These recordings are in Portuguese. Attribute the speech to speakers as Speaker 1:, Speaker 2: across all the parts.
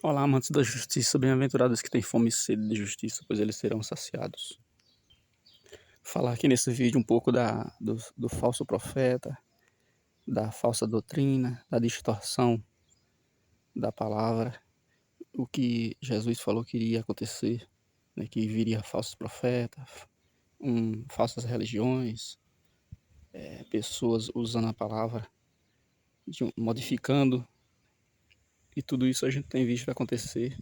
Speaker 1: Olá, amantes da justiça, bem-aventurados que têm fome e sede de justiça, pois eles serão saciados. Falar aqui nesse vídeo um pouco do falso profeta, da falsa doutrina, da distorção da palavra, o que Jesus falou que iria acontecer, né, que viria falsos profetas, falsas religiões, pessoas usando a palavra, modificando, e tudo isso a gente tem visto acontecer.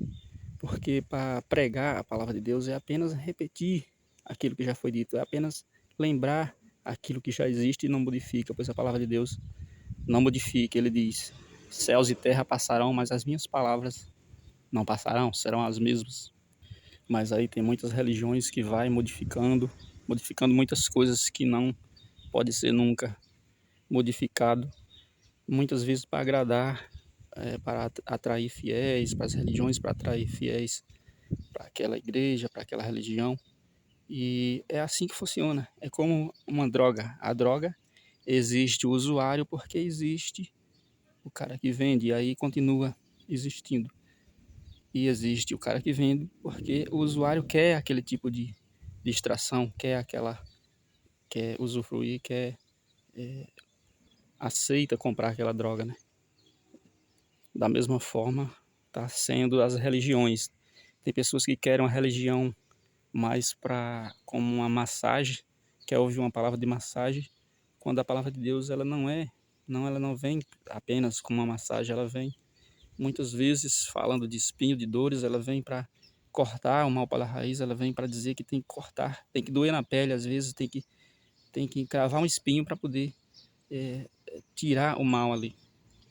Speaker 1: Porque para pregar a palavra de Deus é apenas repetir aquilo que já foi dito, é apenas lembrar aquilo que já existe e não modifica, pois a palavra de Deus não modifica. Ele diz: céus e terra passarão, mas as minhas palavras não passarão, serão as mesmas. Mas aí tem muitas religiões que vai modificando muitas coisas que não pode ser nunca modificado, muitas vezes para agradar, para atrair fiéis, para as religiões, para atrair fiéis para aquela igreja, para aquela religião. E é assim que funciona. É como uma droga. A droga existe o usuário porque existe o cara que vende, e aí continua existindo. E existe o cara que vende porque o usuário quer aquele tipo de distração, quer usufruir, aceita comprar aquela droga, né? Da mesma forma, está sendo as religiões. Tem pessoas que querem uma religião mais para como uma massagem, quer ouvir uma palavra de massagem, quando a palavra de Deus ela não vem apenas como uma massagem, ela vem muitas vezes falando de espinho, de dores, ela vem para cortar o mal pela raiz, ela vem para dizer que tem que cortar, tem que doer na pele, às vezes tem que cravar um espinho para poder tirar o mal ali.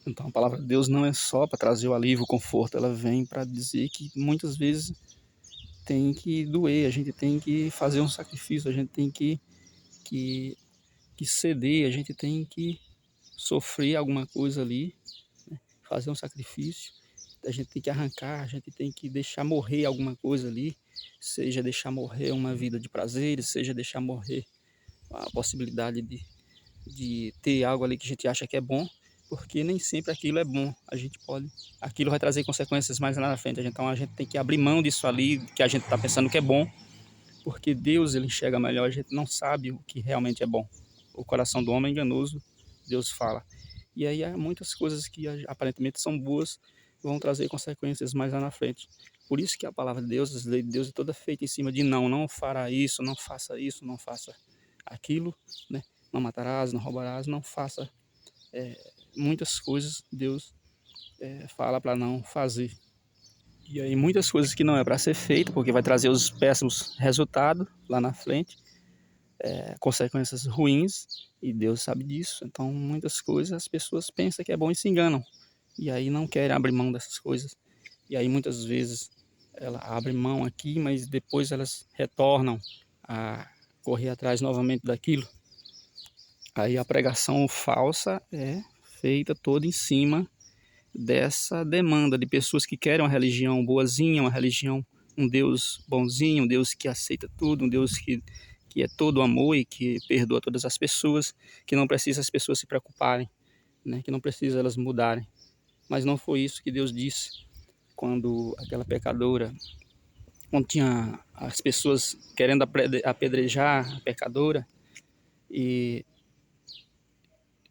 Speaker 1: Então a palavra de Deus não é só para trazer o alívio, o conforto, ela vem para dizer que muitas vezes tem que doer, a gente tem que fazer um sacrifício, a gente tem que, que ceder, a gente tem que sofrer alguma coisa ali, né? Fazer um sacrifício, a gente tem que arrancar, a gente tem que deixar morrer alguma coisa ali, seja deixar morrer uma vida de prazeres, seja deixar morrer a possibilidade de ter algo ali que a gente acha que é bom, porque nem sempre aquilo é bom. Aquilo vai trazer consequências mais lá na frente. Então a gente tem que abrir mão disso ali, que a gente está pensando que é bom, porque Deus ele enxerga melhor, a gente não sabe o que realmente é bom. O coração do homem é enganoso, Deus fala. E aí há muitas coisas que aparentemente são boas, vão trazer consequências mais lá na frente. Por isso que a palavra de Deus, a lei de Deus é toda feita em cima de não fará isso, não faça aquilo, né? Não matarás, não roubarás, não faça muitas coisas Deus fala para não fazer. E aí muitas coisas que não é para ser feito, porque vai trazer os péssimos resultados lá na frente, consequências ruins, e Deus sabe disso. Então muitas coisas as pessoas pensam que é bom e se enganam. E aí não querem abrir mão dessas coisas. E aí muitas vezes ela abre mão aqui, mas depois elas retornam a correr atrás novamente daquilo. Aí a pregação falsa é feita toda em cima dessa demanda de pessoas que querem uma religião boazinha, uma religião, um Deus bonzinho, um Deus que aceita tudo, um Deus que é todo amor e que perdoa todas as pessoas, que não precisa as pessoas se preocuparem, né? Que não precisa elas mudarem. Mas não foi isso que Deus disse quando aquela pecadora, quando tinha as pessoas querendo apedrejar a pecadora, e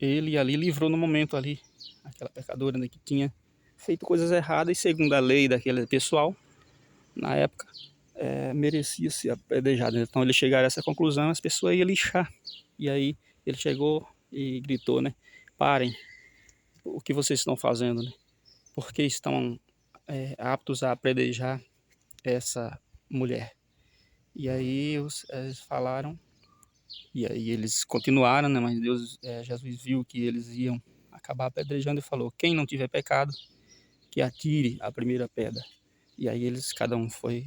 Speaker 1: ele ali livrou no momento ali aquela pecadora, né, que tinha feito coisas erradas e segundo a lei daquele pessoal na época merecia ser apedrejado. Então ele chegaram a essa conclusão, as pessoas iam lixar. E aí ele chegou e gritou, né? Parem, o que vocês estão fazendo, né? Porque estão aptos a apedrejar essa mulher. E aí eles falaram, e aí eles continuaram, né? Mas Jesus viu que eles iam acabar apedrejando e falou: quem não tiver pecado, que atire a primeira pedra. E aí cada um foi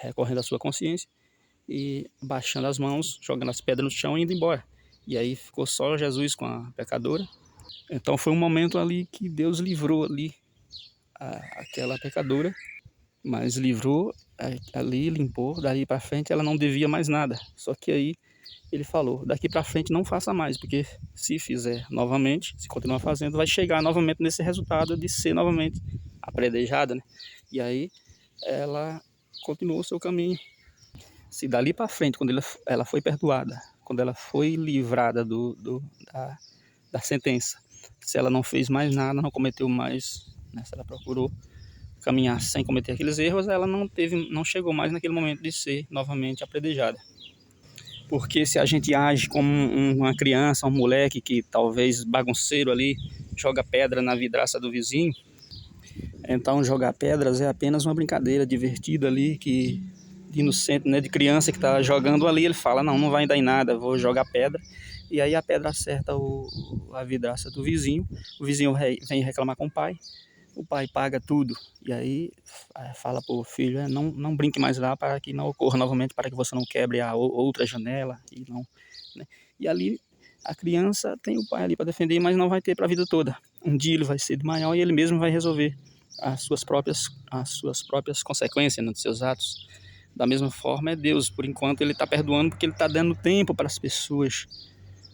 Speaker 1: recorrendo à sua consciência e baixando as mãos, jogando as pedras no chão e indo embora. E aí ficou só Jesus com a pecadora. Então foi um momento ali que Deus livrou ali aquela pecadora, mas livrou ali, limpou, dali para frente ela não devia mais nada. Só que aí ele falou, daqui para frente não faça mais, porque se fizer novamente, se continuar fazendo, vai chegar novamente nesse resultado de ser novamente apredejada, né? E aí ela continuou o seu caminho. Se dali para frente, quando ela foi perdoada, quando ela foi livrada da sentença, se ela não fez mais nada, não cometeu mais, né? Se ela procurou caminhar sem cometer aqueles erros, ela não chegou mais naquele momento de ser novamente apredejada. Porque se a gente age como uma criança, um moleque que talvez bagunceiro ali, joga pedra na vidraça do vizinho, então jogar pedras é apenas uma brincadeira divertida ali, que de inocente, né, de criança que está jogando ali, ele fala, não vai dar em nada, vou jogar pedra. E aí a pedra acerta a vidraça do vizinho, o vizinho vem reclamar com o pai paga tudo. E aí fala para o filho, não brinque mais lá para que não ocorra novamente, para que você não quebre a outra janela. E, não, né? E ali a criança tem o pai ali para defender, mas não vai ter para a vida toda. Um dia ele vai ser de maior e ele mesmo vai resolver as suas próprias consequências, né, dos seus atos. Da mesma forma é Deus, por enquanto ele está perdoando porque ele está dando tempo para as pessoas,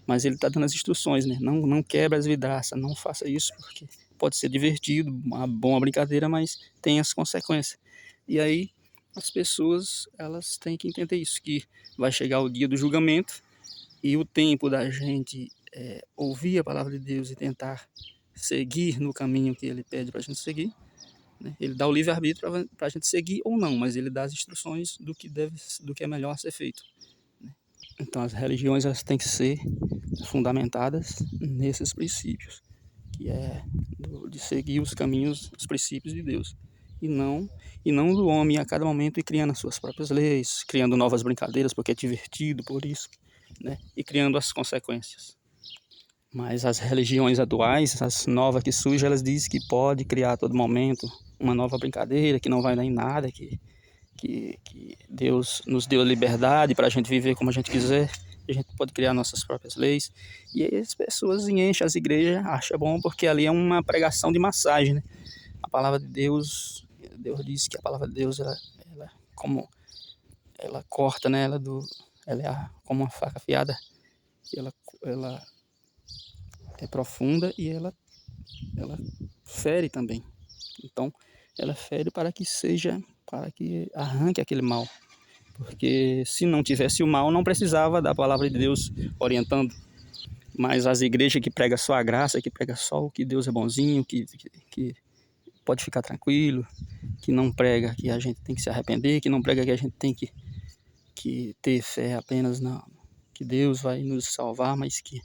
Speaker 1: mas ele está dando as instruções, né? Não quebre as vidraças, não faça isso porque pode ser divertido, uma boa brincadeira, mas tem as consequências. E aí as pessoas elas têm que entender isso, que vai chegar o dia do julgamento e o tempo da gente ouvir a palavra de Deus e tentar seguir no caminho que ele pede para a gente seguir, né? Ele dá o livre-arbítrio para a gente seguir ou não, mas ele dá as instruções do que é melhor ser feito, né? Então as religiões elas têm que ser fundamentadas nesses princípios, que é de seguir os caminhos, os princípios de Deus, e não do homem a cada momento e criando as suas próprias leis, criando novas brincadeiras porque é divertido por isso, né? E criando as consequências. Mas as religiões atuais, as novas que surgem, elas dizem que pode criar a todo momento uma nova brincadeira, que não vai dar em nada, que Deus nos deu a liberdade para a gente viver como a gente quiser, a gente pode criar nossas próprias leis. E aí as pessoas enchem as igrejas, acham bom, porque ali é uma pregação de massagem, né? A palavra de Deus, Deus diz que a palavra de Deus, como ela corta, né? Ela é como uma faca afiada, que ela é profunda e ela fere também. Então, ela fere para que arranque aquele mal. Porque se não tivesse o mal, não precisava da palavra de Deus orientando. Mas as igrejas que pregam só a graça, que pregam só o que Deus é bonzinho, que pode ficar tranquilo, que não prega que a gente tem que se arrepender, que não prega que a gente tem que ter fé apenas que Deus vai nos salvar, mas que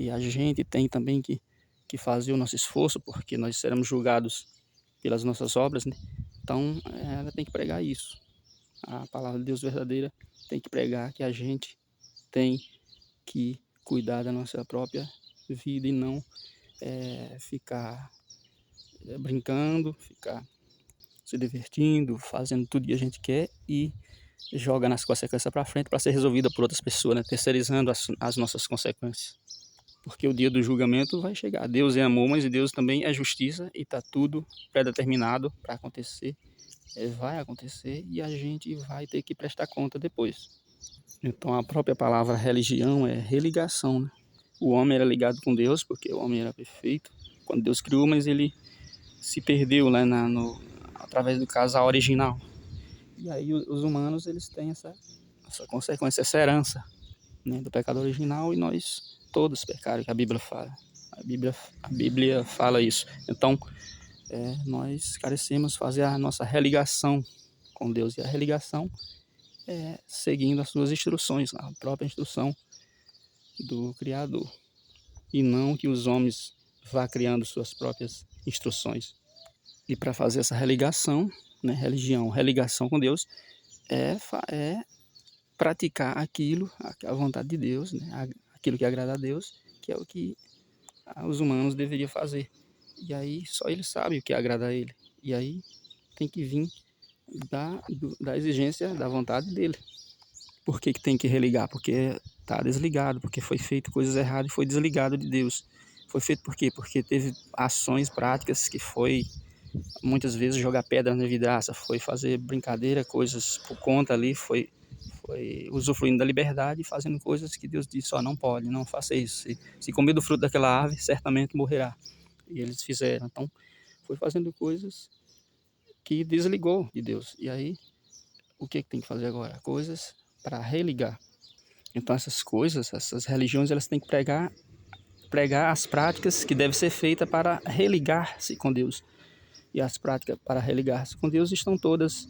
Speaker 1: a gente tem também que fazer o nosso esforço, porque nós seremos julgados pelas nossas obras, né? Então, ela tem que pregar isso. A palavra de Deus verdadeira tem que pregar que a gente tem que cuidar da nossa própria vida e não ficar brincando, ficar se divertindo, fazendo tudo que a gente quer e joga nas consequências para frente para ser resolvida por outras pessoas, né? Terceirizando as nossas consequências. Porque o dia do julgamento vai chegar. Deus é amor, mas Deus também é justiça e está tudo predeterminado para acontecer. Vai acontecer e a gente vai ter que prestar conta depois. Então a própria palavra religião é religação, né? O homem era ligado com Deus porque o homem era perfeito quando Deus criou, mas ele se perdeu, né, através do casal original. E aí os humanos eles têm essa consequência, essa herança, né, do pecado original, e nós todos pecaram, que a Bíblia fala. A Bíblia fala isso. Então, nós carecemos fazer a nossa religação com Deus. E a religação é seguindo as suas instruções, a própria instrução do Criador. E não que os homens vá criando suas próprias instruções. E para fazer essa religação, né, religação com Deus, é praticar a vontade de Deus, né, aquilo que agrada a Deus, que é o que os humanos deveriam fazer. E aí só ele sabe o que agrada a ele. E aí tem que vir da exigência, da vontade dele. Por que tem que religar? Porque está desligado, porque foi feito coisas erradas e foi desligado de Deus. Foi feito por quê? Porque teve ações práticas que foi muitas vezes jogar pedra na vidraça, foi fazer brincadeira, coisas por conta ali, foi usufruindo da liberdade e fazendo coisas que Deus disse, não pode, não faça isso. Se comer do fruto daquela árvore, certamente morrerá. E eles fizeram. Então, foi fazendo coisas que desligou de Deus. E aí, o que tem que fazer agora? Coisas para religar. Então essas coisas, essas religiões, elas têm que pregar as práticas que devem ser feitas para religar-se com Deus. E as práticas para religar-se com Deus estão todas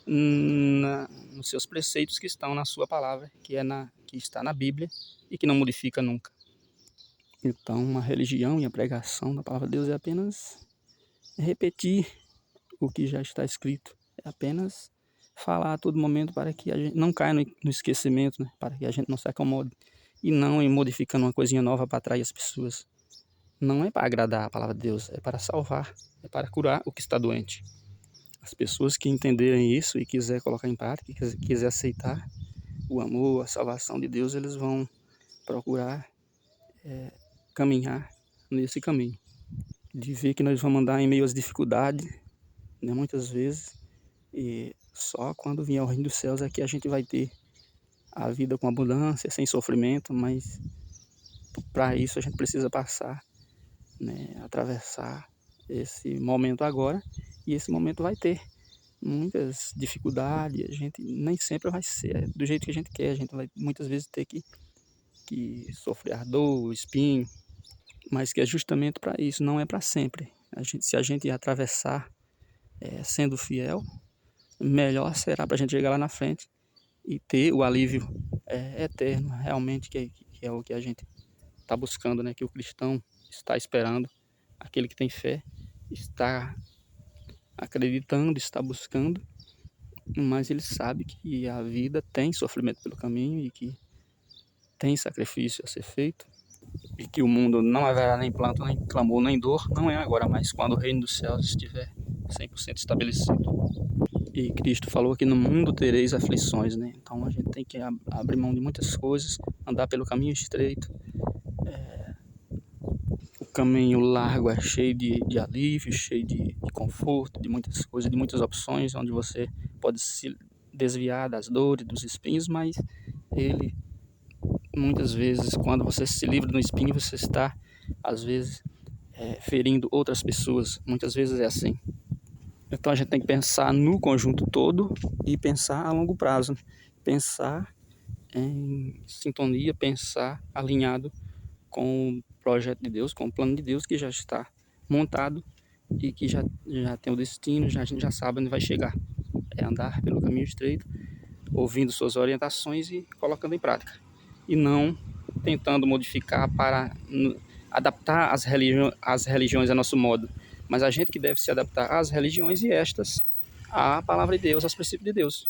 Speaker 1: nos seus preceitos que estão na sua palavra, que está na Bíblia e que não modifica nunca. Então, a religião e a pregação da palavra de Deus é apenas repetir o que já está escrito. É apenas falar a todo momento para que a gente não caia no esquecimento, né? Para que a gente não se acomode. E não em modificando uma coisinha nova para atrair as pessoas. Não é para agradar a palavra de Deus, é para salvar, é para curar o que está doente. As pessoas que entenderem isso e quiser colocar em prática, quiser aceitar o amor, a salvação de Deus, eles vão procurar caminhar nesse caminho. De ver que nós vamos andar em meio às dificuldades, né, muitas vezes, e só quando vier o reino dos céus é que a gente vai ter a vida com abundância, sem sofrimento, mas para isso a gente precisa passar, né, atravessar esse momento agora, e esse momento vai ter muitas dificuldades, a gente nem sempre vai ser do jeito que a gente quer, a gente vai muitas vezes ter que sofrer a dor, o espinho, mas que é justamente para isso, não é para sempre. Se a gente atravessar sendo fiel, melhor será para a gente chegar lá na frente e ter o alívio eterno, realmente, que é o que a gente está buscando, né? Que o cristão está esperando, aquele que tem fé está acreditando, está buscando, mas ele sabe que a vida tem sofrimento pelo caminho e que tem sacrifício a ser feito e que o mundo não haverá nem planto, nem clamor, nem dor, não é agora, mas quando o reino dos céus estiver 100% estabelecido. E Cristo falou que no mundo tereis aflições, né? Então a gente tem que abrir mão de muitas coisas, andar pelo caminho estreito. O caminho largo é cheio de alívio, cheio de conforto, de muitas coisas, de muitas opções, onde você pode se desviar das dores, dos espinhos, mas ele, muitas vezes, quando você se livra do espinho, você está, às vezes, ferindo outras pessoas. Muitas vezes é assim. Então a gente tem que pensar no conjunto todo e pensar a longo prazo. Pensar em sintonia, pensar alinhado com o projeto de Deus, com o plano de Deus que já está montado e que já tem o destino, a gente já sabe onde vai chegar. É andar pelo caminho estreito, ouvindo suas orientações e colocando em prática. E não tentando modificar para adaptar as religiões a nosso modo. Mas a gente que deve se adaptar às religiões e estas à palavra de Deus, aos princípios de Deus.